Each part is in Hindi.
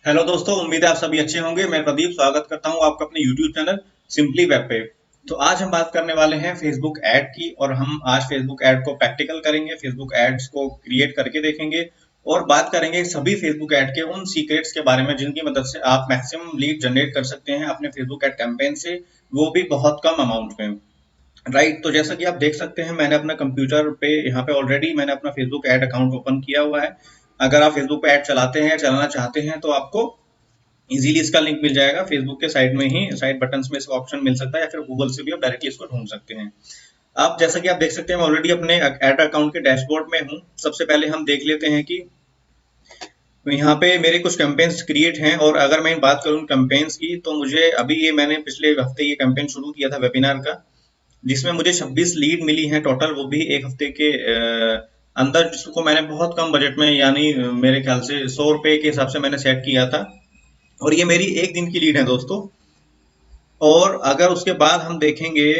हेलो दोस्तों, उम्मीद है आप सभी अच्छे होंगे। मैं प्रदीप स्वागत करता हूं आपका अपने यूट्यूब चैनल सिंपली वेब पे। तो आज हम बात करने वाले हैं फेसबुक ऐड की, और हम आज फेसबुक ऐड को प्रैक्टिकल करेंगे, फेसबुक एड्स को क्रिएट करके देखेंगे और बात करेंगे सभी फेसबुक ऐड के उन सीक्रेट्स के बारे में जिनकी मदद से आप मैक्सिमम लीड जनरेट कर सकते हैं अपने फेसबुक ऐड कैंपेन से, वो भी बहुत कम अमाउंट में। राइट, तो जैसा कि आप देख सकते हैं, मैंने अपना कंप्यूटर पे यहाँ पे ऑलरेडी मैंने अपना फेसबुक ऐड अकाउंट ओपन किया हुआ है। अगर आप फेसबुक पे ऐड चलाते हैं, चलाना चाहते हैं, तो आपको इजीली इसका लिंक मिल जाएगा फेसबुक के साइड में ही, साइड बटन्स में इसका ऑप्शन मिल सकता है, या फिर गूगल से भी आप डायरेक्टली इसको ढूंढ सकते हैं। आप जैसा कि आप देख सकते हैं, मैं ऑलरेडी अपने ऐड अकाउंट के डैशबोर्ड में हूँ। सबसे पहले हम देख लेते हैं कि यहाँ पे मेरे कुछ कैंपेन्स क्रिएट हैं, और अगर मैं बात करूँ कैंपेन्स की, तो मुझे अभी ये मैंने पिछले हफ्ते ये कैंपेन शुरू किया था वेबिनार का, जिसमें मुझे 26 लीड मिली हैं टोटल, वो भी एक हफ्ते के अंदर, जिसको मैंने बहुत कम बजट में, यानी मेरे ख्याल से 100 रुपए के हिसाब से मैंने सेट किया था। और ये मेरी एक दिन की लीड है दोस्तों। और अगर उसके बाद हम देखेंगे,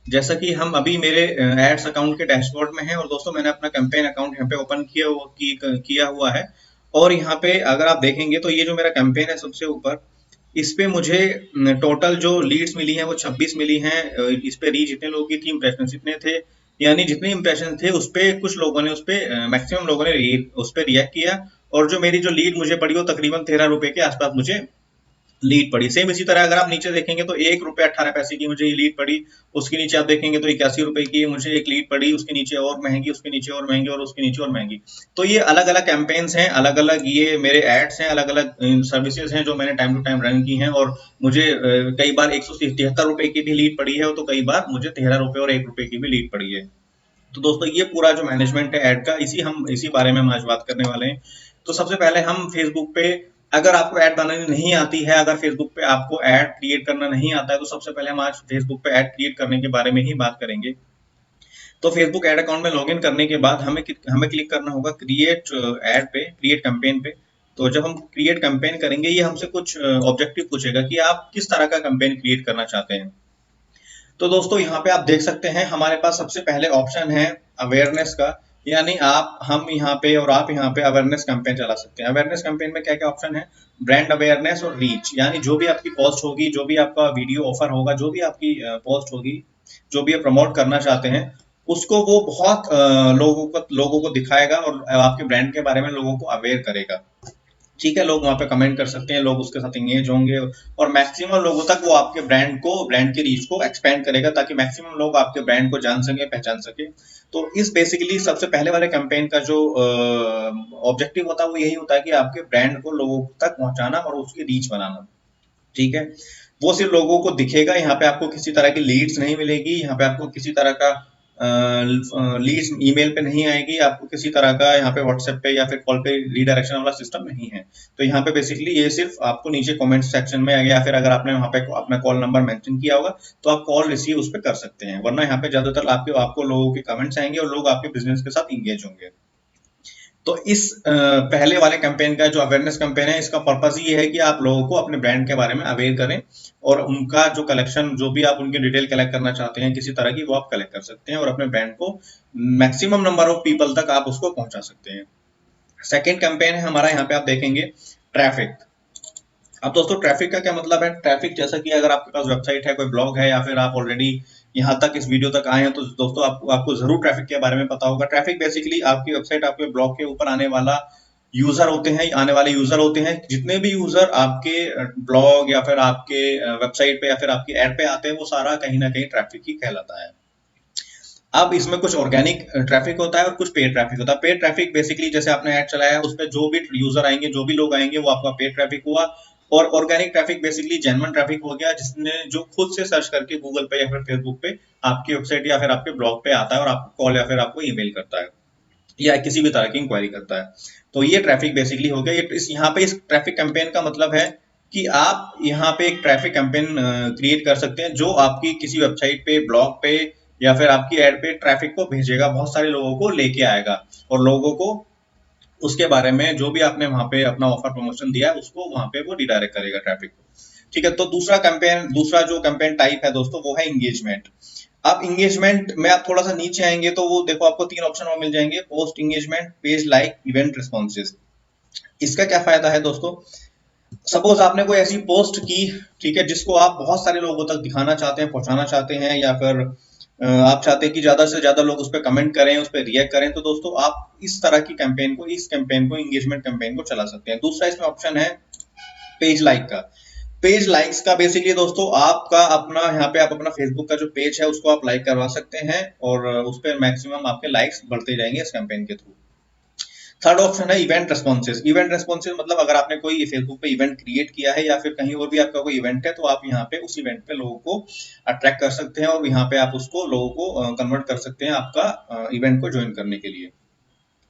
जैसा कि हम अभी मेरे एड्स अकाउंट के डैशबोर्ड में हैं, और दोस्तों मैंने अपना कैंपेन अकाउंट यहाँ पे ओपन किया हुआ है। और यहाँ पे अगर आप देखेंगे, तो ये जो मेरा कैंपेन है सबसे ऊपर, इस पे मुझे टोटल जो लीड्स मिली हैं वो 26 मिली हैं। इस पे रीच जितने लोगों की थी, इंप्रेशन जितने थे, यानी जितने इंप्रेशन थे उस पे कुछ लोगों ने, उस पे मैक्सिमम लोगों ने उस पे रिएक्ट किया। और जो मेरी जो लीड मुझे पड़ी, वो तकरीबन 13 रुपए के आसपास मुझे लीड पड़ी। सेम इसी तरह अगर आप नीचे देखेंगे, तो 1 रुपये 18 पैसे की मुझे ये लीड पड़ी। उसके नीचे आप देखेंगे तो 81 रुपए की मुझे एक लीड पड़ी। उसके नीचे और महंगी, उसके नीचे और महंगी, और उसके नीचे और महंगी। तो ये अलग अलग कैंपेन्स हैं, अलग अलग ये मेरे एड्स हैं, अलग अलग सर्विसेज हैं जो मैंने टाइम टू टाइम रन की हैं। और मुझे कई बार 173 रुपए की भी लीड पड़ी है, तो कई बार मुझे 13 रुपए और 1 रुपए की भी लीड पड़ी है। तो दोस्तों, ये पूरा जो मैनेजमेंट है ऐड का, इसी बारे में हम आज बात करने वाले हैं। तो सबसे पहले हम फेसबुक पे, अगर आपको ऐड बनानी नहीं आती है, अगर फेसबुक पे आपको ऐड क्रिएट करना नहीं आता है, तो सबसे पहले हम आज फेसबुक पे ऐड क्रिएट करने के बारे में ही बात करेंगे। तो फेसबुक ऐड अकाउंट में लॉगिन करने के बाद हमें क्लिक करना होगा क्रिएट ऐड पे, क्रिएट कैंपेन पे। तो जब हम क्रिएट कैंपेन करेंगे, ये हमसे कुछ ऑब्जेक्टिव पूछेगा कि आप किस तरह का कैंपेन क्रिएट करना चाहते हैं। तो दोस्तों, यहाँ पे आप देख सकते हैं, हमारे पास सबसे पहले ऑप्शन है अवेयरनेस का। यानी हम यहाँ पे और आप यहाँ पे अवेयरनेस कैंपेन चला सकते हैं। अवेयरनेस कैंपेन में क्या क्या ऑप्शन है? ब्रांड अवेयरनेस और रीच, यानी जो भी आपकी पोस्ट होगी, जो भी आपका वीडियो ऑफर होगा, जो भी आपकी पोस्ट होगी, जो भी आप प्रमोट करना चाहते हैं, उसको वो बहुत लोगों को दिखाएगा, और आपके ब्रांड के बारे में लोगों को अवेयर करेगा। ठीक है, लोग वहाँ पे कमेंट कर सकते हैं, लोग उसके साथ एंगेज होंगे, और मैक्सिमम लोगों तक वो आपके ब्रांड की रीच को एक्सपेंड करेगा, ताकि मैक्सिमम लोग आपके ब्रांड को जान सके, पहचान सके। तो इस बेसिकली सबसे पहले वाले कैंपेन का जो ऑब्जेक्टिव होता है, वो यही होता है कि आपके ब्रांड को लोगों तक पहुंचाना और उसकी रीच बनाना। ठीक है, वो सिर्फ लोगों को दिखेगा। यहाँ पे आपको किसी तरह की लीड्स नहीं मिलेगी, यहाँ पे आपको किसी तरह का लीड्स ईमेल पे नहीं आएगी, आपको किसी तरह का यहाँ पे व्हाट्सएप पे या फिर कॉल पे रीडायरेक्शन वाला सिस्टम नहीं है। तो यहाँ पे बेसिकली ये सिर्फ आपको नीचे कमेंट सेक्शन में, या फिर अगर आपने वहाँ पे अपना कॉल नंबर मेंशन किया होगा, तो आप कॉल रिसीव उस पर कर सकते हैं। वरना यहाँ पे ज्यादातर आपके आपको लोगों के कमेंट्स आएंगे, और लोग आपके बिजनेस के साथ इंगेज होंगे। तो इस पहले वाले कैंपेन का जो अवेयरनेस कैंपेन है, इसका पर्पस ये है कि आप लोगों को अपने ब्रांड के बारे में अवेयर करें, और उनका जो कलेक्शन, जो भी आप उनकी डिटेल कलेक्ट करना चाहते हैं किसी तरह की, वो आप कलेक्ट कर सकते हैं, और अपने ब्रांड को मैक्सिमम नंबर ऑफ पीपल तक आप उसको पहुंचा सकते हैं। सेकेंड कैंपेन है हमारा, यहाँ पे आप देखेंगे ट्रैफिक। अब दोस्तों, ट्रैफिक का क्या मतलब है? ट्रैफिक, जैसा कि अगर आपके पास वेबसाइट है, कोई ब्लॉग है, या फिर आप ऑलरेडी यहाँ तक इस वीडियो तक आए हैं, तो दोस्तों आपको आपको जरूर ट्रैफिक के बारे में पता होगा। ट्रैफिक बेसिकली आपकी वेबसाइट, आपके ब्लॉग के ऊपर आने वाला यूजर होते हैं, आने वाले यूजर होते हैं। जितने भी यूजर आपके ब्लॉग या फिर आपके वेबसाइट पे या फिर आपकी ऐड पे आते हैं, वो सारा कहीं ना कहीं ट्रैफिक ही कहलाता है। अब इसमें कुछ ऑर्गेनिक ट्रैफिक होता है और कुछ पेड ट्रैफिक होता है। पेड ट्रैफिक बेसिकली जैसे आपने ऐड चलाया है, उस पर जो भी यूजर आएंगे, जो भी लोग आएंगे, वो आपका पेड ट्रैफिक हुआ। और organic traffic basically genuine traffic हो गया, जिसने जो खुद से सर्च करके गूगल पे या फिर फेसबुक पे आपकी वेबसाइट या फिर आपके ब्लॉग पे आता है, और आपको कॉल या फिर आपको ईमेल करता है, या किसी भी तरह की इंक्वायरी करता है। तो ये ट्रैफिक बेसिकली हो गया। यहाँ पे इस ट्रैफिक कैंपेन का मतलब है कि आप यहाँ पे एक ट्रैफिक कैंपेन क्रिएट कर सकते हैं, जो आपकी किसी वेबसाइट पे, ब्लॉग पे, या फिर आपकी ऐड पे ट्रैफिक को भेजेगा, बहुत सारे लोगों को लेके आएगा, और लोगों को उसके बारे में, जो भी आपने वहां पे अपना ऑफर प्रमोशन दिया है, उसको वहां पे वो रिडायरेक्ट करेगा ट्रैफिक को। ठीक है, तो दूसरा जो कैंपेन टाइप है दोस्तों, वो है एंगेजमेंट। आप इंगेजमेंट में आप थोड़ा सा नीचे आएंगे तो वो देखो आपको 3 ऑप्शन और मिल जाएंगे, post, engagement, page like, event responses. इसका क्या फायदा है दोस्तों, सपोज आपने कोई ऐसी पोस्ट की, ठीक है, जिसको आप बहुत सारे लोगों तक दिखाना चाहते हैं, पहुंचाना चाहते हैं, या फिर आप चाहते हैं कि ज्यादा से ज्यादा लोग उस पर कमेंट करें, उस पर रिएक्ट करें, तो दोस्तों आप इस तरह की कैंपेन को, इस कैंपेन को, इंगेजमेंट कैंपेन को चला सकते हैं। दूसरा इसमें ऑप्शन है पेज लाइक का। पेज लाइक्स का बेसिकली दोस्तों आपका अपना, यहाँ पे आप अपना फेसबुक का जो पेज है उसको आप लाइक करवा सकते हैं और उस पर मैक्सिमम आपके लाइक्स बढ़ते जाएंगे इस कैंपेन के थ्रू। थर्ड ऑप्शन है इवेंट रेस्पॉन्सेज। इवेंट रेस्पॉन्सेज मतलब अगर आपने कोई फेसबुक पे इवेंट क्रिएट किया है या फिर कहीं और भी आपका कोई इवेंट है, तो आप यहाँ पे उस इवेंट पे लोगों को अट्रैक्ट कर सकते हैं और यहाँ पे आप उसको लोगों को कन्वर्ट कर सकते हैं आपका इवेंट को ज्वाइन करने के लिए।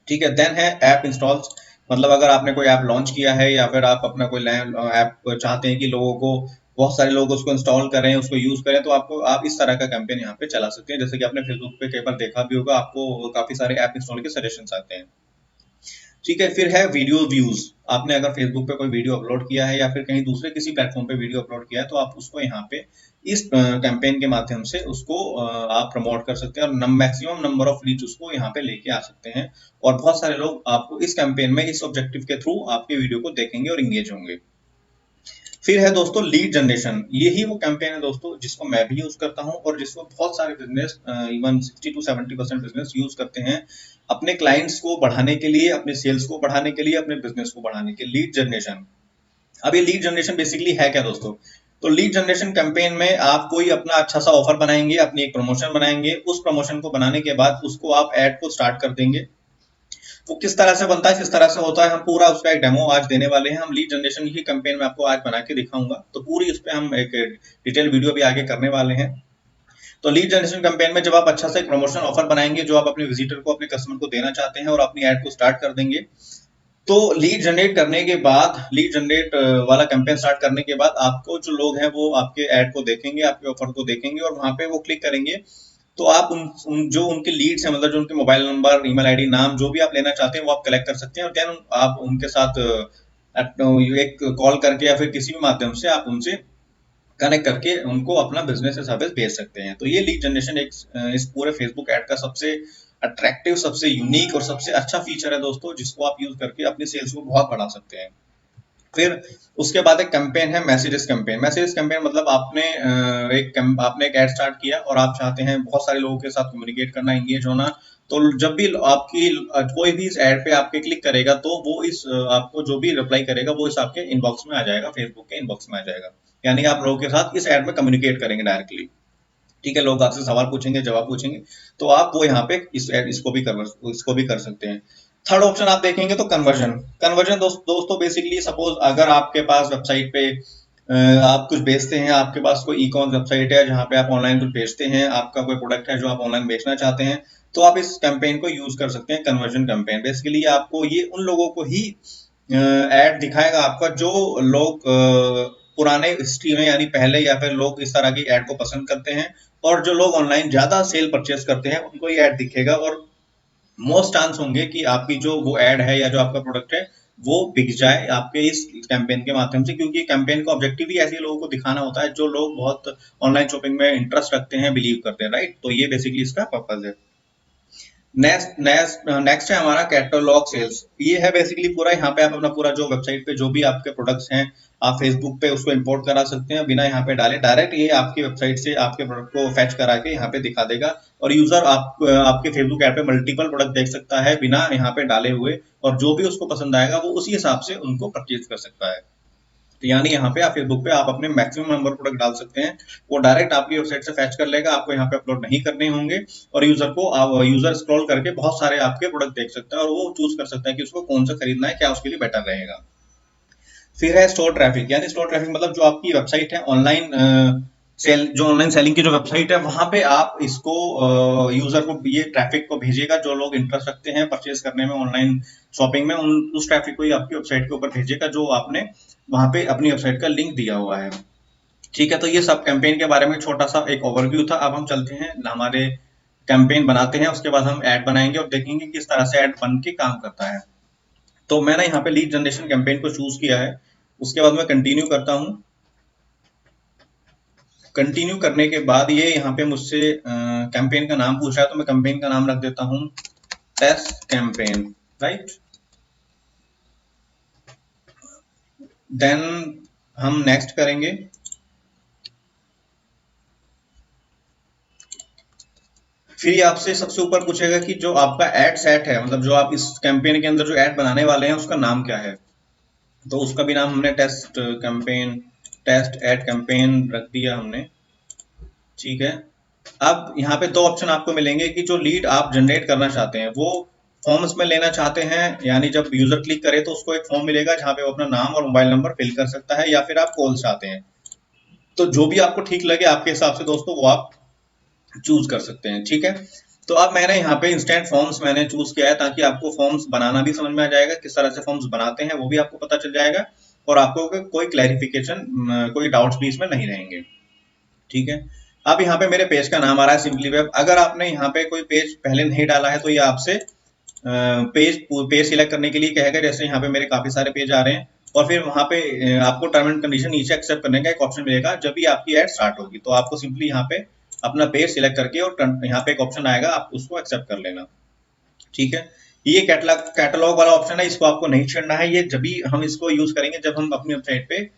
ठीक है, देन है ऐप इंस्टॉल्स। मतलब अगर आपने कोई ऐप लॉन्च किया है या फिर आप अपना कोई ऐप चाहते हैं कि लोगों को, बहुत सारे लोग उसको इंस्टॉल करें, उसको यूज करें, तो आपको आप इस तरह का कैंपेन यहाँ पे चला सकते हैं। जैसे कि आपने फेसबुक पे कई बार देखा भी होगा, आपको काफी सारे ऐप इंस्टॉल के सजेशन आते हैं। ठीक है, फिर है वीडियो व्यूज। आपने अगर फेसबुक पे कोई वीडियो अपलोड किया है या फिर कहीं दूसरे किसी प्लेटफॉर्म पे वीडियो अपलोड किया है, तो आप उसको यहाँ पे इस कैंपेन के माध्यम से उसको आप प्रमोट कर सकते हैं और मैक्सिमम नंबर ऑफ रीच उसको यहाँ पे लेके आ सकते हैं। और बहुत सारे लोग आपको इस कैंपेन में, इस ऑब्जेक्टिव के थ्रू आपके वीडियो को देखेंगे और इंगेज होंगे। फिर है दोस्तों लीड जनरेशन। यही वो कैंपेन है दोस्तों जिसको मैं भी यूज करता हूँ और जिसको बहुत सारे business, even 60 to 70% business use करते हैं अपने क्लाइंट्स को बढ़ाने के लिए, अपने सेल्स को बढ़ाने के लिए, अपने बिजनेस को बढ़ाने के लिए। Lead generation. अब ये लीड जनरेशन बेसिकली है क्या दोस्तों, तो लीड जनरेशन कैंपेन में आप कोई अपना अच्छा सा ऑफर बनाएंगे, अपनी एक प्रमोशन बनाएंगे, उस प्रमोशन को बनाने के बाद उसको आप ऐड को स्टार्ट कर देंगे। वो किस तरह से बनता है, किस तरह से होता है, हम पूरा उसका एक डेमो आज देने वाले हैं। हम लीड जनरेशन की कैंपेन में आपको आज बना के दिखाऊंगा, तो पूरी उस पर हम एक डिटेल वीडियो भी आगे करने वाले हैं। तो लीड जनरेशन कैंपेन में जब आप अच्छा सा एक प्रमोशन ऑफर बनाएंगे जो आप अपने विजिटर को, अपने कस्टमर को देना चाहते हैं, और अपनी ऐड को स्टार्ट कर देंगे, तो लीड जनरेट करने के बाद, लीड जनरेट वाला कैंपेन स्टार्ट करने के बाद आपको जो लोग हैं वो आपके ऐड को देखेंगे, आपके ऑफर को देखेंगे और वहां पे वो क्लिक करेंगे। तो आप जो उनके लीड्स हैं, मतलब जो उनके मोबाइल नंबर, ईमेल आईडी, नाम, जो भी आप लेना चाहते हैं वो आप कलेक्ट कर सकते हैं और देन आप उनके साथ एक कॉल करके या फिर किसी भी माध्यम से आप उनसे कनेक्ट करके उनको अपना बिजनेस या सर्विस भेज सकते हैं। तो ये लीड जनरेशन एक इस पूरे फेसबुक ऐड का सबसे अट्रैक्टिव, सबसे यूनिक और सबसे अच्छा फीचर है दोस्तों, जिसको आप यूज करके अपनी सेल्स को बहुत बढ़ा सकते हैं। फिर उसके बाद एक कैंपेन है मैसेजेस कैंपेन। मैसेजेस कैंपेन मतलब आपने एक ऐड स्टार्ट किया और आप चाहते हैं बहुत सारे लोगों के साथ कम्युनिकेट करना, एंगेज होना। तो जब भी आपकी कोई भी इस ऐड पे आपके क्लिक करेगा, तो वो इस आपको जो भी रिप्लाई करेगा वो इस आपके इनबॉक्स में आ जाएगा, फेसबुक के इनबॉक्स में आ जाएगा। यानी आप लोगों के साथ इस ऐड में कम्युनिकेट करेंगे डायरेक्टली। ठीक है, लोग आपसे सवाल पूछेंगे, जवाब पूछेंगे, तो आप वो यहाँ पे इसको भी कर सकते हैं। थर्ड ऑप्शन आप देखेंगे तो कन्वर्जन। कन्वर्जन दोस्तों बेसिकली सपोज अगर आपके पास वेबसाइट पे आप कुछ बेचते हैं, आपके पास कोई ई कॉमर्स वेबसाइट है जहाँ पे आप ऑनलाइन कुछ बेचते हैं, आपका कोई प्रोडक्ट है जो आप ऑनलाइन बेचना चाहते हैं, तो आप इस कैंपेन को यूज कर सकते हैं, कन्वर्जन कैंपेन। बेसिकली आपको ये उन लोगों को ही ऐड दिखाएगा आपका जो लोग पुराने हिस्ट्री में, यानी पहले, या फिर लोग इस तरह की ऐड को पसंद करते हैं, और जो लोग ऑनलाइन ज्यादा सेल परचेस करते हैं उनको ये ऐड दिखेगा। और मोस्ट चांस होंगे कि आपकी जो वो ऐड है या जो आपका प्रोडक्ट है वो बिक जाए आपके इस कैंपेन के माध्यम से, क्योंकि कैंपेन का ऑब्जेक्टिव ही ऐसे लोगों को दिखाना होता है जो लोग बहुत ऑनलाइन शॉपिंग में इंटरेस्ट रखते हैं, बिलीव करते हैं, राइट। तो ये बेसिकली इसका पर्पज है। नेक्स्ट है हमारा कैटलॉग सेल्स। ये है बेसिकली पूरा, यहाँ पे आप अपना पूरा जो वेबसाइट पे जो भी आपके प्रोडक्ट्स हैं, आप फेसबुक पे उसको इंपोर्ट करा सकते हैं बिना यहाँ पे डाले, डायरेक्ट ये आपकी वेबसाइट से आपके प्रोडक्ट को फैच करा के यहाँ पे दिखा देगा। और यूजर आपके फेसबुक ऐप पे मल्टीपल प्रोडक्ट देख सकता है बिना यहाँ पे डाले हुए, और जो भी उसको पसंद आएगा वो उसी हिसाब से उनको परचेज कर सकता है। तो यानी यहाँ पे आप फेसबुक पे आप अपने मैक्सिमम नंबर प्रोडक्ट डाल सकते हैं, वो डायरेक्ट आपकी वेबसाइट से फैच कर लेगा, आपको यहाँ पे अपलोड नहीं करने होंगे, और यूजर स्क्रॉल करके बहुत सारे आपके प्रोडक्ट देख सकता है और वो चूज कर सकता है कि उसको कौन सा खरीदना है, क्या उसके लिए बेटर रहेगा। फिर है स्टोर ट्रैफिक। यानी स्टोर ट्रैफिक मतलब जो आपकी वेबसाइट है ऑनलाइन जो ऑनलाइन सेलिंग की जो वेबसाइट है, वहां पे आप इसको यूजर को, ये ट्रैफिक को भेजेगा, जो लोग इंटरेस्ट रखते हैं परचेज करने में, ऑनलाइन शॉपिंग में, उस ट्रैफिक को ही आपकी वेबसाइट के ऊपर भेजेगा जो आपने वहां पे अपनी वेबसाइट का लिंक दिया हुआ है। ठीक है, तो ये सब कैंपेन के बारे में छोटा सा एक ओवरव्यू था। अब हम चलते हैं हमारे कैंपेन बनाते हैं, उसके बाद हम ऐड बनाएंगे और देखेंगे किस तरह से ऐड बन के काम करता है। तो मैंने यहाँ पे लीड जनरेशन कैंपेन को चूज किया है, उसके बाद मैं कंटिन्यू करता हूँ। कंटिन्यू करने के बाद ये यहाँ पे मुझसे कैंपेन का नाम पूछा है, तो मैं कैंपेन का नाम रख देता हूं टेस्ट कैंपेन, राइट। देन हम नेक्स्ट करेंगे। फिर ये आपसे सबसे ऊपर पूछेगा कि जो आपका एड सेट है, मतलब जो आप इस कैंपेन के अंदर जो एड बनाने वाले हैं उसका नाम क्या है। तो उसका भी नाम हमने test campaign, test ad campaign रख दिया हमने, ठीक है। अब यहाँ पे दो ऑप्शन आपको मिलेंगे कि जो लीड आप जनरेट करना चाहते हैं वो फॉर्म्स में लेना चाहते हैं, यानी जब यूजर क्लिक करे तो उसको एक फॉर्म मिलेगा जहाँ पे वो अपना नाम और मोबाइल नंबर फिल कर सकता है, या फिर आप कॉल चाहते हैं। तो जो भी आपको ठीक लगे आपके हिसाब से दोस्तों वो आप चूज कर सकते हैं, ठीक है। तो अब मैंने यहाँ पे इंस्टेंट फॉर्म्स मैंने चूज किया है ताकि आपको फॉर्म्स बनाना भी समझ में आ जाएगा, किस तरह से फॉर्म्स बनाते हैं वो भी आपको पता चल जाएगा, और आपको कोई क्लैरिफिकेशन, कोई डाउट्स भी इसमें नहीं रहेंगे, ठीक है। अब यहाँ पे मेरे पेज का नाम आ रहा है सिंपली वेब। अगर आपने यहाँ पे कोई पेज पहले नहीं डाला है तो ये आपसे पेज सिलेक्ट करने के लिए कहेगा। जैसे यहाँ पे मेरे काफी सारे पेज आ रहे हैं, और फिर वहां पे आपको टर्म एंड कंडीशन नीचे एक्सेप्ट करने का एक ऑप्शन मिलेगा जब भी आपकी एड स्टार्ट होगी। तो आपको सिंपली यहाँ पे अपना पेज सिलेक्ट करके और यहाँ पे एक ऑप्शन आएगा, आप उसको एक्सेप्ट कर लेना, ठीक है। ये कैटलॉग वाला ऑप्शन है, इसको आपको नहीं छेड़ना है। ये जब भी हम इसको यूज करेंगे जब हम अपनी वेबसाइट पे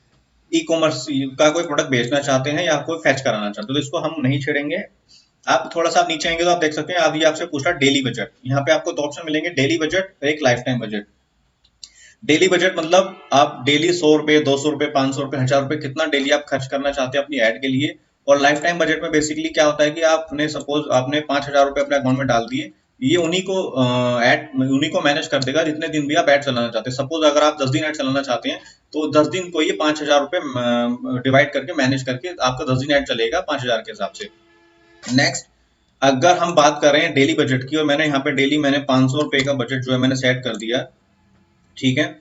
ई कॉमर्स का कोई प्रोडक्ट बेचना चाहते हैं या कोई फैच कराना चाहते हैं, तो इसको हम नहीं छेड़ेंगे। आप थोड़ा सा नीचे आएंगे तो आप देख सकते हैं, अभी आपसे पूछ रहा है डेली बजट। यहाँ पे आपको दो ऑप्शन मिलेंगे, डेली बजट और एक life time budget. Daily budget मतलब आप डेली 100 रुपए, 200 रुपए, 500 रुपए, 1000 रुपए कितना डेली आप खर्च करना चाहते हैं अपनी एड के लिए। और लाइफ टाइम बजट में बेसिकली क्या होता है कि आपने सपोज आपने 5000 रुपए अपने अकाउंट में डाल दिए, ये उन्हीं को मैनेज कर देगा जितने दिन भी आप एड चलाना चाहते हैं। सपोज अगर आप 10 दिन एड चलाना चाहते हैं तो 10 दिन को ये 5000 रुपए डिवाइड करके मैनेज करके आपका 10 दिन एड चलेगा 5000 के हिसाब से। नेक्स्ट, अगर हम बात कर रहे हैं डेली बजट की, और मैंने यहाँ पे डेली मैंने 500 रुपए का बजट जो है मैंने सेट कर दिया, ठीक है।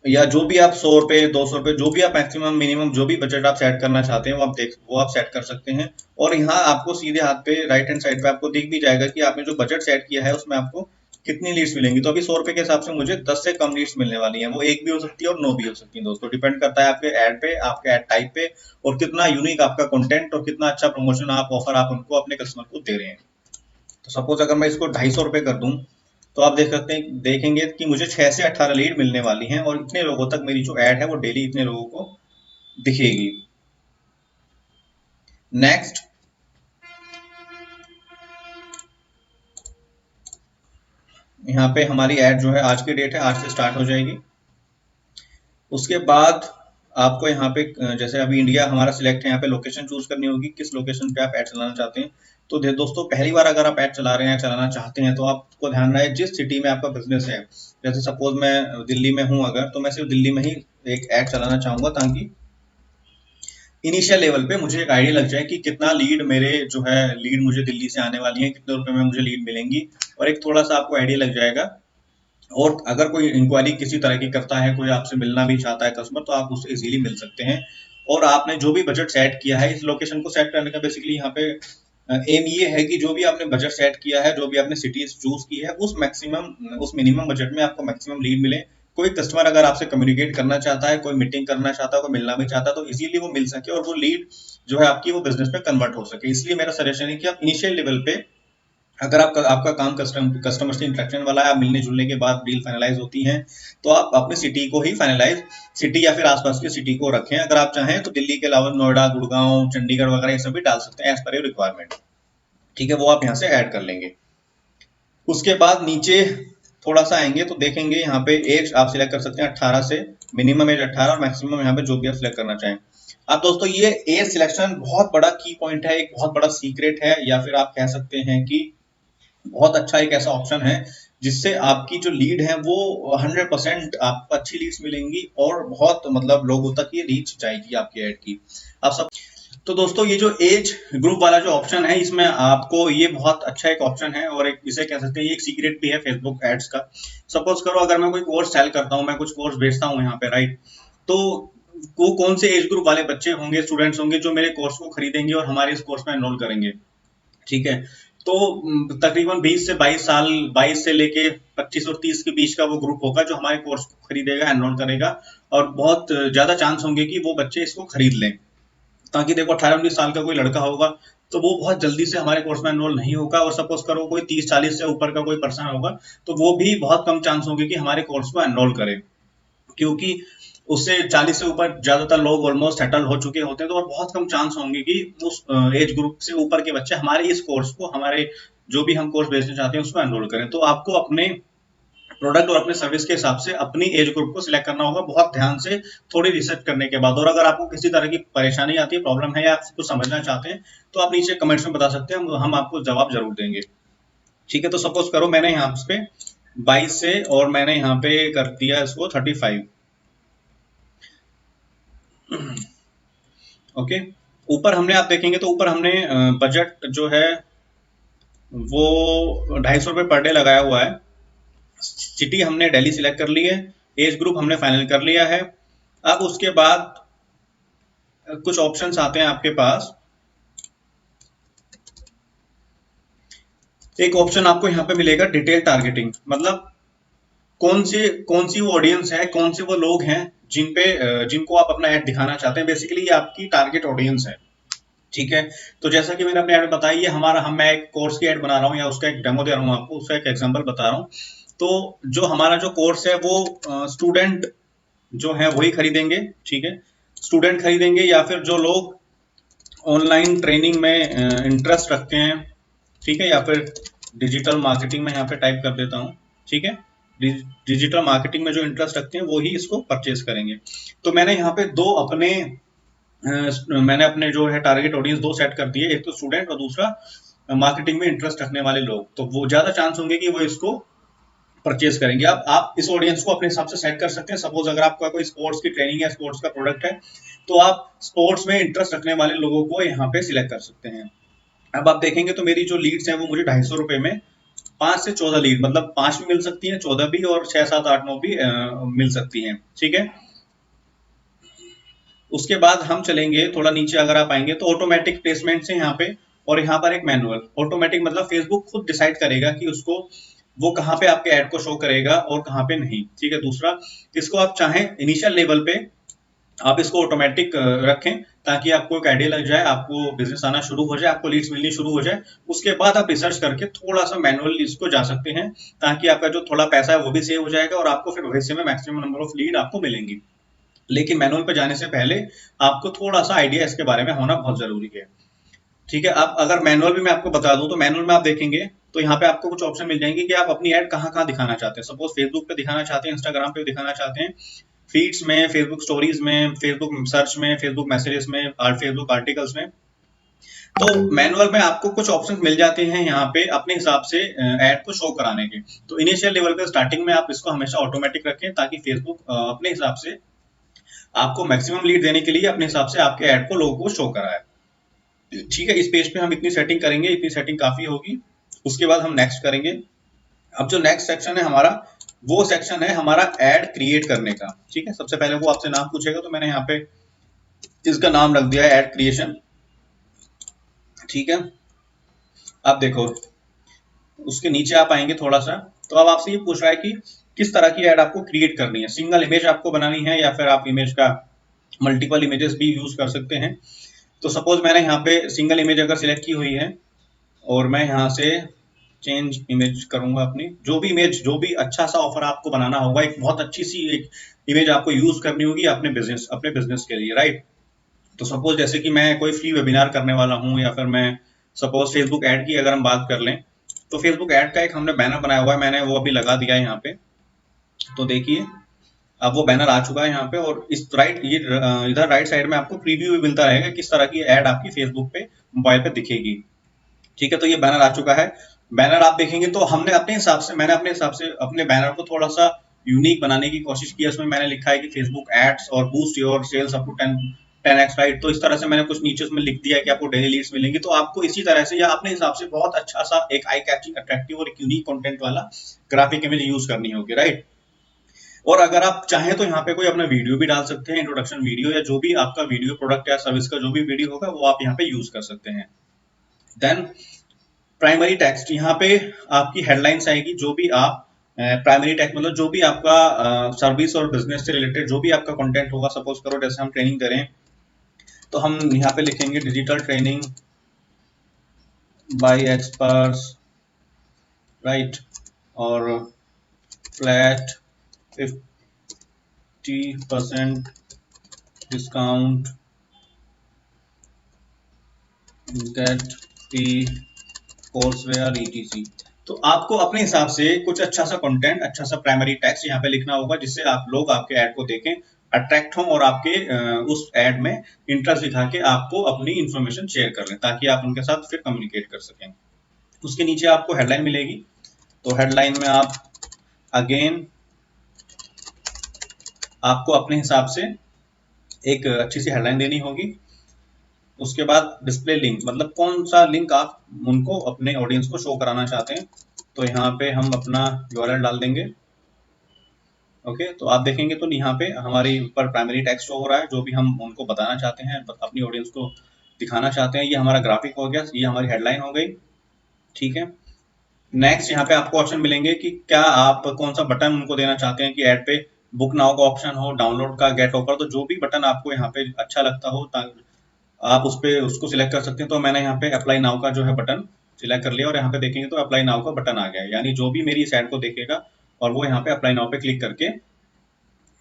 या जो भी आप 100 रुपए, 200 रुपए, जो भी आप मैक्सिमम मिनिमम जो भी बजट आप सेट करना चाहते हैं वो आप सेट कर सकते हैं। और यहाँ आपको सीधे हाथ पे राइट हैंड साइड पे आपको दिख भी जाएगा कि आपने जो बजट सेट किया है उसमें आपको कितनी लीड्स मिलेंगी। तो अभी 100 रुपए के हिसाब से मुझे 10 से कम लीड्स मिलने वाली हैं। वो एक भी हो सकती है और 9 भी हो सकती है दोस्तों, डिपेंड करता है आपके ऐड पे, आपके ऐड टाइप पे, और कितना यूनिक आपका कंटेंट और कितना अच्छा प्रमोशन ऑफर आप उनको अपने कस्टमर को दे रहे हैं। तो सपोज अगर मैं इसको 250 रुपए कर दूं तो आप देखेंगे कि मुझे 6 से 18 लीड मिलने वाली हैं, और इतने लोगों तक मेरी जो ऐड है वो डेली इतने लोगों को दिखेगी। नेक्स्ट, यहाँ पे हमारी ऐड जो है आज की डेट है, आज से स्टार्ट हो जाएगी। उसके बाद आपको यहाँ पे जैसे अभी इंडिया हमारा सिलेक्ट है, यहाँ पे लोकेशन चूज करनी होगी, किस लोकेशन पे आप ऐड चलाना चाहते हैं। तो दोस्तों पहली बार अगर आप ऐड चला रहे हैं, चलाना चाहते हैं, तो आपको ध्यान रहे जिस सिटी में आपका बिजनेस है। जैसे सपोज मैं दिल्ली में हूँ अगर, तो मैं सिर्फ दिल्ली में ही एक ऐड चलाना चाहूंगा ताकि इनिशियल लेवल पे मुझे एक आइडिया लग जाए कि कितना लीड मेरे जो है लीड मुझे दिल्ली से आने वाली है, कितने रुपए में मुझे लीड मिलेंगी, और एक थोड़ा सा आपको आइडिया लग जाएगा। और अगर कोई इंक्वायरी किसी तरह की करता है, कोई आपसे मिलना भी चाहता है कस्टमर, तो आप उससे इजीली मिल सकते हैं। और आपने जो भी बजट सेट किया है, इस लोकेशन को सेट करने का बेसिकली यहाँ पे एम ये है कि जो भी आपने बजट सेट किया है, जो भी आपने सिटीज चूज की है, उस मिनिमम बजट में आपको मैक्सिमम लीड मिले। कोई कस्टमर अगर आपसे कम्युनिकेट करना चाहता है, कोई मीटिंग करना चाहता है, कोई मिलना भी चाहता है, तो इजीली वो मिल सके और वो लीड जो है आपकी वो बिजनेस में कन्वर्ट हो सके। इसलिए मेरा सजेशन है कि आप इनिशियल लेवल पे, अगर आपका काम कस्टमर से इंटरेक्शन वाला है, आप मिलने जुलने के बाद डील फाइनलाइज होती है, तो आप अपनी सिटी को ही फाइनलाइज, सिटी या फिर आसपास की सिटी को रखें। अगर आप चाहें तो दिल्ली के अलावा नोएडा, गुड़गांव, चंडीगढ़ वगैरह ये सब भी डाल सकते हैं एज पर योर रिक्वायरमेंट, ठीक है। वो आप यहाँ से ऐड कर लेंगे। उसके बाद नीचे थोड़ा सा आएंगे तो देखेंगे यहाँ पे एज आप सिलेक्ट कर सकते हैं 18 से, मिनिमम एज 18 और मैक्सिमम यहाँ पे जो भी आप सिलेक्ट करना चाहें। अब दोस्तों ये एज सिलेक्शन बहुत बड़ा की पॉइंट है, एक बहुत बड़ा सीक्रेट है, या फिर आप कह सकते हैं कि बहुत अच्छा एक ऐसा ऑप्शन है जिससे आपकी जो लीड है वो 100% आपको अच्छी लीड्स मिलेंगी, और बहुत मतलब लोगों तक ये रीच जाएगी आपकी ऐड की। आप सब तो दोस्तों ये जो एज ग्रुप वाला जो ऑप्शन है, इसमें आपको ये बहुत अच्छा एक ऑप्शन है, और एक इसे कह सकते हैं ये एक सीक्रेट भी है फेसबुक एड्स का। सपोज करो अगर मैं कोई कोर्स सेल करता हूँ, मैं कुछ कोर्स बेचता हूँ यहाँ पे, राइट, तो वो कौन से एज ग्रुप वाले बच्चे होंगे, स्टूडेंट्स होंगे जो मेरे कोर्स को खरीदेंगे और हमारे इस कोर्स में एनरोल करेंगे, ठीक है। तो तकरीबन 20 से 22 साल, 22 से लेके 25 और 30 के बीच का वो ग्रुप होगा जो हमारे कोर्स को खरीदेगा, एनरोल करेगा, और बहुत ज्यादा चांस होंगे कि वो बच्चे इसको खरीद लें। ताकि देखो 18-19 साल का कोई लड़का होगा तो वो बहुत जल्दी से हमारे कोर्स में एनरोल नहीं होगा। और सपोज करो कोई 30-40 से ऊपर का कोई पर्सन होगा, तो वो भी बहुत कम चांस होंगे कि हमारे कोर्स को एनरोल करे, क्योंकि उससे 40 से ऊपर ज्यादातर लोग ऑलमोस्ट सेटल हो चुके होते हैं, तो और बहुत कम चांस होंगे कि उस एज ग्रुप से ऊपर के बच्चे हमारे इस कोर्स को, हमारे जो भी हम कोर्स बेचना चाहते हैं उसको एनरोल करें। तो आपको अपने प्रोडक्ट और अपने सर्विस के हिसाब से अपनी एज ग्रुप को सिलेक्ट करना होगा, बहुत ध्यान से, थोड़ी रिसर्च करने के बाद। और अगर आपको किसी तरह की परेशानी आती है, प्रॉब्लम है, या आप कुछ समझना चाहते हैं, तो आप नीचे कमेंट्स में बता सकते हैं, हम आपको जवाब जरूर देंगे। ठीक है, तो सपोज करो मैंने यहाँ पे 22 से, और मैंने यहाँ पे कर दिया इसको 35। ओके, ऊपर हमने, आप देखेंगे तो ऊपर हमने बजट जो है वो 250 रुपये पर डे लगाया हुआ है। सिटी हमने दिल्ली सिलेक्ट कर ली है, एज ग्रुप हमने फाइनल कर लिया है। अब उसके बाद कुछ ऑप्शंस आते हैं आपके पास। एक ऑप्शन आपको यहाँ पे मिलेगा डिटेल टारगेटिंग, मतलब कौन सी वो ऑडियंस है, कौन से वो लोग हैं जिनको आप अपना ऐड दिखाना चाहते हैं। बेसिकली ये आपकी टारगेट ऑडियंस है। ठीक है, तो जैसा कि मैंने अपने ऐड में बताया, ये मैं एक कोर्स की ऐड बना रहा हूँ, या उसका एक डेमो दे रहा हूँ आपको, उसका एक एग्जांपल बता रहा हूँ। तो जो हमारा जो कोर्स है वो स्टूडेंट जो है वही खरीदेंगे। ठीक है, स्टूडेंट खरीदेंगे, या फिर जो लोग ऑनलाइन ट्रेनिंग में इंटरेस्ट रखते हैं। ठीक है, या फिर डिजिटल मार्केटिंग में यहाँ पे टाइप कर देता हूँ। ठीक है, डिजिटल मार्केटिंग में जो इंटरेस्ट रखते हैं वो ही इसको परचेज करेंगे। तो मैंने यहाँ पे मैंने अपने जो है टारगेट ऑडियंस दो सेट कर दिए, एक तो स्टूडेंट और दूसरा मार्केटिंग में इंटरेस्ट रखने वाले लोग। तो वो ज्यादा चांस होंगे कि वो इसको परचेज करेंगे। अब आप इस ऑडियंस को अपने हिसाब से सेट कर सकते हैं। सपोज अगर आपका कोई स्पोर्ट्स की ट्रेनिंग है, स्पोर्ट्स का प्रोडक्ट है, तो आप स्पोर्ट्स में इंटरेस्ट रखने वाले लोगों को यहाँ पे सिलेक्ट कर सकते हैं। अब आप देखेंगे तो मेरी जो लीड्स हैं वो मुझे 250 रुपए में 5 से 14 लीड, मतलब 5 भी मिल सकती हैं, 14 भी, और 6, 7, 8, 9 भी मिल सकती हैं। ठीक है, उसके बाद हम चलेंगे थोड़ा नीचे, अगर आप आएंगे तो ऑटोमेटिक प्लेसमेंट से यहाँ पे, और यहाँ पर एक मैनुअल। ऑटोमेटिक मतलब फेसबुक खुद डिसाइड करेगा कि उसको वो कहाँ पे आपके ऐड को शो करेगा और कहाँ पे नहीं। ठीक है, दूसरा, इसको आप चाहें इनिशियल लेवल पे आप इसको ऑटोमेटिक रखें, ताकि आपको एक आइडिया लग जाए, आपको बिजनेस आना शुरू हो जाए, आपको लीड्स मिलनी शुरू हो जाए। उसके बाद आप रिसर्च करके थोड़ा सा मैनुअल इसको जा सकते हैं, ताकि आपका जो थोड़ा पैसा है वो भी सेव हो जाएगा, और आपको फिर भविष्य में मैक्सिमम नंबर ऑफ लीड आपको मिलेंगी। लेकिन मैनुअल पे जाने से पहले आपको थोड़ा सा आइडिया इसके बारे में होना बहुत जरूरी है। ठीक है, अब अगर मैनुअल भी मैं आपको बता दूं, तो मैनुअल में आप देखेंगे तो यहाँ पे आपको कुछ ऑप्शन मिल जाएंगे कि आप अपनी ऐड कहाँ कहाँ दिखाना चाहते हैं। सपोज फेसबुक पे दिखाना चाहते हैं, इंस्टाग्राम पे दिखाना चाहते हैं, फीड्स में, फेसबुक स्टोरीज में, फेसबुक सर्च में, फेसबुक मैसेजेस में, और फेसबुक आर्टिकल्स में। तो मैनुअल में आपको कुछ ऑप्शन मिल जाते हैं यहाँ पे अपने हिसाब से ऐड को शो कराने के। तो इनिशियल लेवल पे स्टार्टिंग में आप इसको हमेशा ऑटोमेटिक रखें, ताकि फेसबुक अपने हिसाब से आपको मैक्सिमम लीड देने के लिए अपने हिसाब से आपके ऐड को लोगों को शो कराए। ठीक है, इस पेज पे हम इतनी सेटिंग करेंगे, इतनी सेटिंग काफी होगी। उसके बाद हम नेक्स्ट करेंगे। अब जो नेक्स्ट सेक्शन है हमारा, वो सेक्शन है हमारा ऐड क्रिएट करने का। ठीक है, सबसे पहले वो आपसे नाम पूछेगा, तो मैंने यहाँ पे इसका नाम रख दिया है ऐड क्रिएशन। ठीक है, अब देखो उसके नीचे आप आएंगे थोड़ा सा, तो अब आपसे ये पूछ रहा है कि किस तरह की ऐड आपको क्रिएट करनी है, सिंगल इमेज आपको बनानी है, या फिर आप इमेज का मल्टीपल इमेजेस भी यूज कर सकते हैं। तो सपोज मैंने यहाँ पे सिंगल इमेज अगर सिलेक्ट की हुई है, और मैं यहाँ से चेंज इमेज करूंगा अपनी, जो भी अच्छा सा ऑफर आपको बनाना होगा, एक बहुत अच्छी सी एक इमेज आपको यूज करनी होगी अपने बिजनेस के लिए, राइट। तो सपोज जैसे कि मैं कोई फ्री वेबिनार करने वाला हूँ, या फिर मैं सपोज फेसबुक ऐड की अगर हम बात कर लें, तो फेसबुक ऐड का एक हमने बैनर बनाया हुआ है, मैंने वो अभी लगा दिया है यहाँ पे। तो देखिए अब वो बैनर आ चुका है यहाँ पे, और इस इधर राइट साइड में आपको प्रीव्यू भी मिलता रहेगा किस तरह की ऐड आपकी फेसबुक पे मोबाइल पे दिखेगी। ठीक है, तो ये बैनर आ चुका है। बैनर आप देखेंगे तो मैंने अपने हिसाब से अपने बैनर को थोड़ा सा यूनिक बनाने की कोशिश की है। उसमें मैंने लिखा है कि फेसबुक एड्स और boost your sales up to 10x, right. तो इस तरह से मैंने कुछ नीचे उसमें लिख दिया है कि आपको डेली लीड्स मिलेंगी। तो आपको इसी तरह से या अपने हिसाब से बहुत अच्छा सा एक आई कैचिंग, अट्रैक्टिव और एक यूनिक कंटेंट वाला ग्राफिक इमेज यूज करनी होगी, राइट। और अगर आप चाहें तो यहाँ पे कोई अपना वीडियो भी डाल सकते हैं, इंट्रोडक्शन वीडियो, या जो भी आपका वीडियो प्रोडक्ट या सर्विस का जो भी वीडियो होगा वो आप यहाँ पे यूज कर सकते हैं। देन प्राइमरी टेक्स्ट, यहाँ पे आपकी हेडलाइंस आएगी, जो भी आप प्राइमरी टेक्स्ट मतलब जो भी आपका सर्विस और बिजनेस से रिलेटेड जो भी आपका कंटेंट होगा। सपोज करो जैसे हम ट्रेनिंग करें, तो हम यहाँ पे लिखेंगे digital training by experts, right, और flat 50% discount, get free courseware ETC। तो आपको अपने हिसाब से कुछ अच्छा सा कंटेंट, अच्छा सा प्राइमरी टेक्स्ट यहाँ पे लिखना होगा, जिससे आप लोग आपके ऐड को देखें, अट्रैक्ट हों और आपके उस ऐड में इंटरेस्ट दिखा के आपको अपनी इंफॉर्मेशन शेयर कर लें, ताकि आप उनके साथ फिर कम्युनिकेट कर सकें। उसके नीचे आपको हेडलाइन मिलेगी, तो हेडलाइन में आप अगेन आपको अपने हिसाब से एक अच्छी सी हेडलाइन देनी होगी। उसके बाद डिस्प्ले लिंक, मतलब कौन सा लिंक आप उनको, अपने ऑडियंस को शो कराना चाहते हैं। तो यहाँ पे हम अपना URL डाल देंगे। ओके, तो आप देखेंगे तो यहाँ पे हमारी ऊपर प्राइमरी टेक्स्ट शो हो रहा है, जो भी हम उनको बताना चाहते हैं, अपनी ऑडियंस को दिखाना चाहते हैं। ये हमारा ग्राफिक हो गया, ये हमारी हेडलाइन हो गई। ठीक है, नेक्स्ट यहाँ पे आपको ऑप्शन मिलेंगे कि क्या आप कौन सा बटन उनको देना चाहते हैं, कि ऐड पे बुक नाउ का ऑप्शन हो, डाउनलोड का, गेट ऑफर, तो जो भी बटन आपको यहाँ पे अच्छा लगता हो आप उस पे उसको सिलेक्ट कर सकते हैं। तो मैंने यहाँ पे अप्लाई नाउ का जो है बटन सिलेक्ट कर लिया, और यहाँ पे देखेंगे तो अप्लाई नाउ का बटन आ गया है, यानी जो भी मेरी इस ऐड को देखेगा और वो यहाँ पे अप्लाई नाउ पे क्लिक करके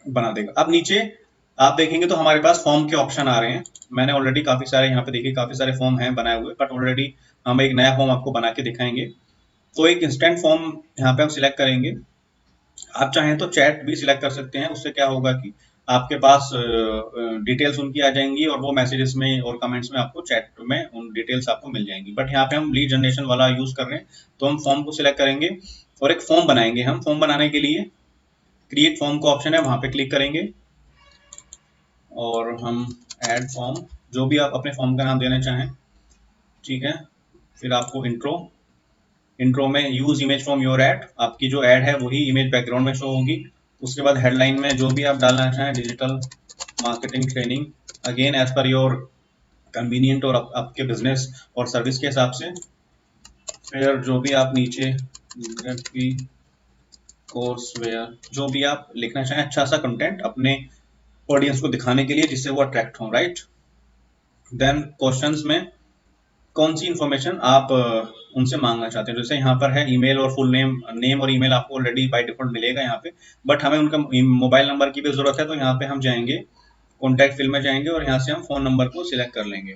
बना देगा। अब नीचे आप देखेंगे तो हमारे पास फॉर्म के ऑप्शन आ रहे हैं। मैंने ऑलरेडी काफी सारे यहाँ पे देखिए, काफी सारे फॉर्म हैं बनाए हुए, बट ऑलरेडी हम एक नया फॉर्म आपको बना के दिखाएंगे। तो एक इंस्टेंट फॉर्म यहाँ पे हम सिलेक्ट करेंगे। आप चाहें तो चैट भी सिलेक्ट कर सकते हैं, उससे क्या होगा कि आपके पास डिटेल्स उनकी आ जाएंगी, और वो मैसेजेस में और कमेंट्स में आपको चैट में उन डिटेल्स आपको मिल जाएंगी। बट यहाँ पे हम लीड जनरेशन वाला यूज कर रहे हैं, तो हम फॉर्म को सिलेक्ट करेंगे और एक फॉर्म बनाएंगे। हम फॉर्म बनाने के लिए क्रिएट फॉर्म का ऑप्शन है, वहां पे क्लिक करेंगे और हम ऐड फॉर्म, जो भी आप अपने फॉर्म का नाम देना चाहें, ठीक है। फिर आपको इंट्रो में use image from your add, आपकी जो ऐड है वही इमेज बैकग्राउंड में शो होगी। उसके बाद हेडलाइन में जो भी आप डालना चाहें, digital marketing training, again as per your convenient और आपके बिजनेस और सर्विस के हिसाब से। फिर जो भी आप नीचे कोर्स वेयर, जो भी आप लिखना चाहें, अच्छा सा कंटेंट अपने ऑडियंस को दिखाने के लिए, जिससे वो अट्रैक्ट हो, राइट। देन क्वेश्चंस में कौन सी इंफॉर्मेशन आप उनसे मांगना चाहते हैं। जैसे यहाँ पर है ईमेल और फुल नेम और ईमेल आपको ऑलरेडी बाय डिफॉल्ट मिलेगा यहाँ पे, बट हमें उनका मोबाइल नंबर की भी जरूरत है। तो यहाँ पे हम जाएंगे, कॉन्टैक्ट फिल में जाएंगे और यहाँ से हम फोन नंबर को सिलेक्ट कर लेंगे।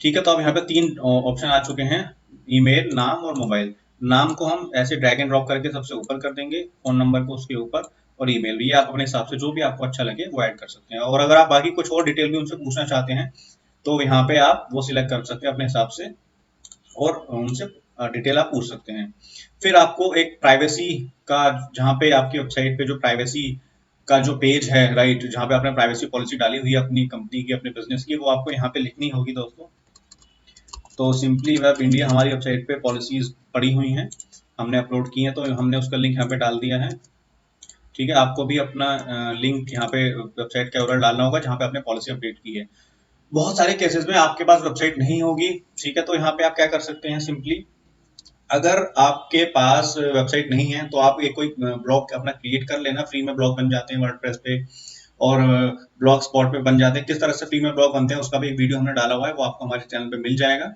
ठीक है, तो अब यहाँ पे 3 ऑप्शन आ चुके हैं, ईमेल, नाम और मोबाइल। नाम को हम ऐसे ड्रैग एंड ड्रॉप करके सबसे ऊपर कर देंगे, फोन नंबर को उसके ऊपर, और ईमेल भी आप अपने हिसाब से जो भी आपको अच्छा लगे वो ऐड कर सकते हैं। और अगर आप बाकी कुछ और डिटेल भी उनसे पूछना चाहते हैं, तो यहाँ पे आप वो सिलेक्ट कर सकते हैं अपने हिसाब से, और उनसे डिटेल आप पूछ सकते हैं। फिर आपको एक प्राइवेसी का, जहाँ पे आपकी वेबसाइट पे जो प्राइवेसी का जो पेज है, राइट, जहाँ पे आपने प्राइवेसी पॉलिसी डाली हुई है अपनी कंपनी की, अपने बिजनेस की, वो आपको यहाँ पे लिखनी होगी दोस्तों। तो सिंपली वेब इंडिया हमारी वेबसाइट पे पॉलिसीज पड़ी हुई हैं, हमने अपलोड की हैं, तो हमने उसका लिंक यहाँ पे डाल दिया है। ठीक है, आपको भी अपना लिंक यहाँ पे वेबसाइट का URL डालना होगा, जहाँ पे आपने पॉलिसी अपडेट की है। बहुत सारे केसेस में आपके पास वेबसाइट नहीं होगी, ठीक है, तो यहाँ पे आप क्या कर सकते हैं, सिंपली अगर आपके पास वेबसाइट नहीं है, तो आप एक कोई ब्लॉग अपना क्रिएट कर लेना। फ्री में ब्लॉग बन जाते हैं वर्डप्रेस पे, और ब्लॉग स्पॉट पे बन जाते हैं। किस तरह से फ्री में ब्लॉग बनते हैं उसका भी एक वीडियो हमने डाला हुआ है, वो आपको हमारे चैनल पे मिल जाएगा।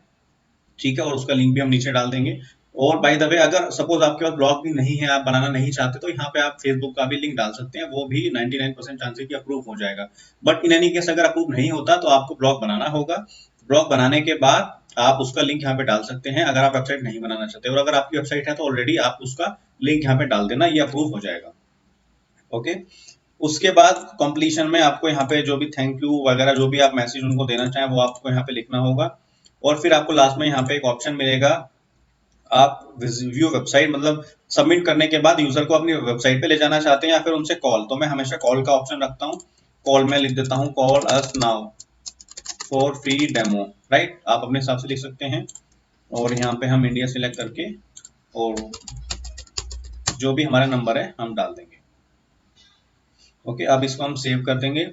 ठीक है, और उसका लिंक भी हम नीचे डाल देंगे। और बाय द वे, अगर सपोज आपके पास ब्लॉग भी नहीं है, आप बनाना नहीं चाहते, तो यहाँ पे आप फेसबुक का भी लिंक डाल सकते हैं, वो भी 99% चांस है कि अप्रूव हो जाएगा। बट इन एनी केस अगर अप्रूव नहीं होता, तो आपको ब्लॉग बनाना होगा। ब्लॉग बनाने के बाद आप उसका लिंक यहाँ पे डाल सकते हैं, अगर आप वेबसाइट नहीं बनाना चाहते। और अगर आपकी वेबसाइट है तो ऑलरेडी आप उसका लिंक यहाँ पे डाल देना, ये अप्रूव हो जाएगा। ओके, उसके बाद कंप्लीशन में आपको यहाँ पे जो भी थैंक यू वगैरह, जो भी आप मैसेज उनको देना चाहें, वो आपको यहाँ पे लिखना होगा। और फिर आपको लास्ट में यहाँ पे एक ऑप्शन मिलेगा, आप व्यू वेबसाइट, मतलब सबमिट करने के बाद यूजर को अपनी वेबसाइट पे ले जाना चाहते हैं या फिर उनसे कॉल, तो मैं हमेशा कॉल का ऑप्शन रखता हूँ। कॉल में लिख देता हूँ, call us now for free demo, right, आप अपने हिसाब से लिख सकते हैं। और यहाँ पे हम इंडिया सिलेक्ट करके, और जो भी हमारा नंबर है हम डाल देंगे। ओके, अब इसको हम सेव कर देंगे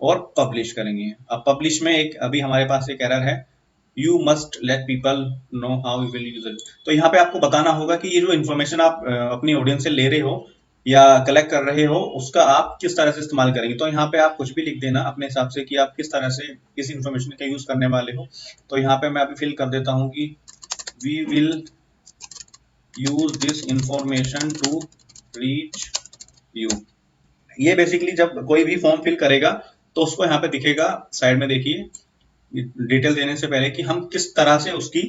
और पब्लिश करेंगे। अब पब्लिश में एक अभी हमारे पास एक एरर है, you must let people know how you will use it. तो यहाँ पे आपको बताना होगा कि ये जो इन्फॉर्मेशन आप अपनी ऑडियंस से ले रहे हो, या कलेक्ट कर रहे हो उसका आप किस तरह से इस्तेमाल करेंगे। तो यहाँ पे आप कुछ भी लिख देना अपने हिसाब से कि आप किस तरह से इस इंफॉर्मेशन का यूज करने वाले हो। तो यहाँ पे मैं अभी फिल कर देता हूँ कि we will use this information to reach you. ये बेसिकली जब कोई भी फॉर्म फिल करेगा तो उसको यहाँ पे दिखेगा साइड में, देखिए डिटेल देने से पहले कि हम किस तरह से उसकी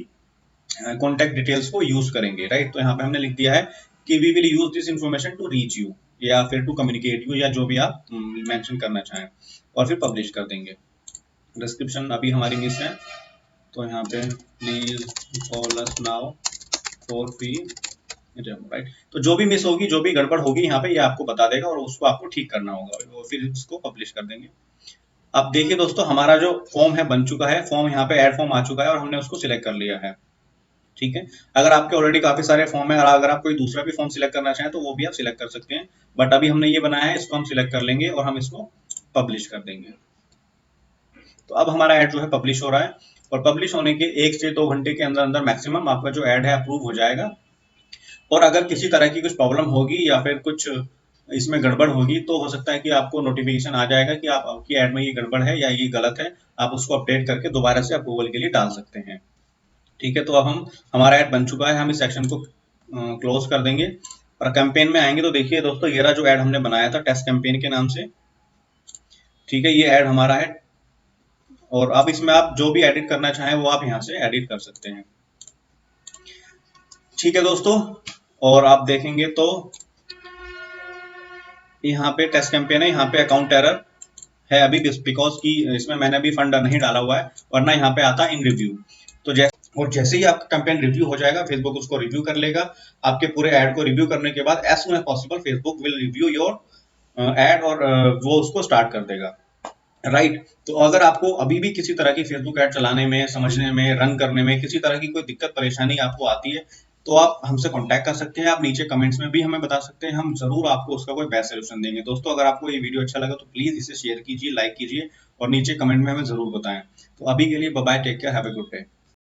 कॉन्टेक्ट डिटेल्स को यूज करेंगे, राइट। तो यहाँ पे हमने लिख दिया है कि we will use this information to reach you या फिर टू कम्युनिकेट यू, या जो भी आप मेंशन करना चाहें, और फिर पब्लिश कर देंगे। डिस्क्रिप्शन अभी हमारी मिस है, तो यहाँ पे please call us now for free demo, right. तो जो भी मिस होगी, जो भी गड़बड़ होगी यहाँ पे ये आपको बता देगा और उसको आपको ठीक करना होगा और फिर उसको पब्लिश कर देंगे। अब देखिए दोस्तों, हमारा जो फॉर्म है बन चुका है, फॉर्म यहाँ पे ऐड फॉर्म आ चुका है और हमने उसको सिलेक्ट कर लिया है, ठीक है। अगर आपके ऑलरेडी काफी सारे फॉर्म है और अगर आप कोई दूसरा भी फॉर्म सिलेक्ट करना चाहें तो वो भी आप सिलेक्ट कर सकते हैं, बट अभी हमने ये बनाया है, इसको हम सिलेक्ट कर लेंगे और हम इसको पब्लिश कर देंगे। तो अब हमारा ऐड जो है पब्लिश हो रहा है और पब्लिश होने के 1 से 2 घंटे के अंदर अंदर मैक्सिमम आपका जो ऐड है अप्रूव हो जाएगा। और अगर किसी तरह की कुछ प्रॉब्लम होगी या फिर कुछ इसमें गड़बड़ होगी तो हो सकता है कि आपको नोटिफिकेशन आ जाएगा कि आपकी ऐड में ये गड़बड़ है या ये गलत है, आप उसको अपडेट करके दोबारा से अप्रूवल के लिए डाल सकते हैं, ठीक है। तो अब हमारा ऐड बन चुका है, हम इस सेक्शन को क्लोज कर देंगे और कैंपेन में आएंगे। तो देखिए दोस्तों, ये रहा जो ऐड हमने बनाया था टेस्ट कैंपेन के नाम से, ठीक है, ये ऐड हमारा है। और अब इसमें आप जो भी एडिट करना चाहें वो आप यहाँ से एडिट कर सकते हैं, ठीक है दोस्तों। और आप देखेंगे तो यहाँ पे टेस्ट कैंपेन है, यहाँ पे अकाउंट एरर है अभी बिकॉज की इसमें मैंने अभी फंड नहीं डाला हुआ है, वरना यहाँ पे आता इन रिव्यू। तो जैसे ही आपका कैंपेन रिव्यू हो जाएगा फेसबुक उसको रिव्यू कर लेगा। आपके पूरे ऐड को रिव्यू करने के बाद as soon as possible Facebook will review your ad और वो उसको स्टार्ट कर देगा, राइट। तो अगर आपको अभी भी किसी तरह की फेसबुक ऐड चलाने में, समझने में, रन करने में किसी तरह की कोई दिक्कत परेशानी आपको आती है तो आप हमसे कांटेक्ट कर सकते हैं। आप नीचे कमेंट्स में भी हमें बता सकते हैं, हम जरूर आपको उसका कोई बेस्ट सोल्यूशन देंगे। दोस्तों अगर आपको ये वीडियो अच्छा लगा तो प्लीज इसे शेयर कीजिए, लाइक कीजिए और नीचे कमेंट में हमें जरूर बताएं। तो अभी के लिए bye bye, take care, have a good day.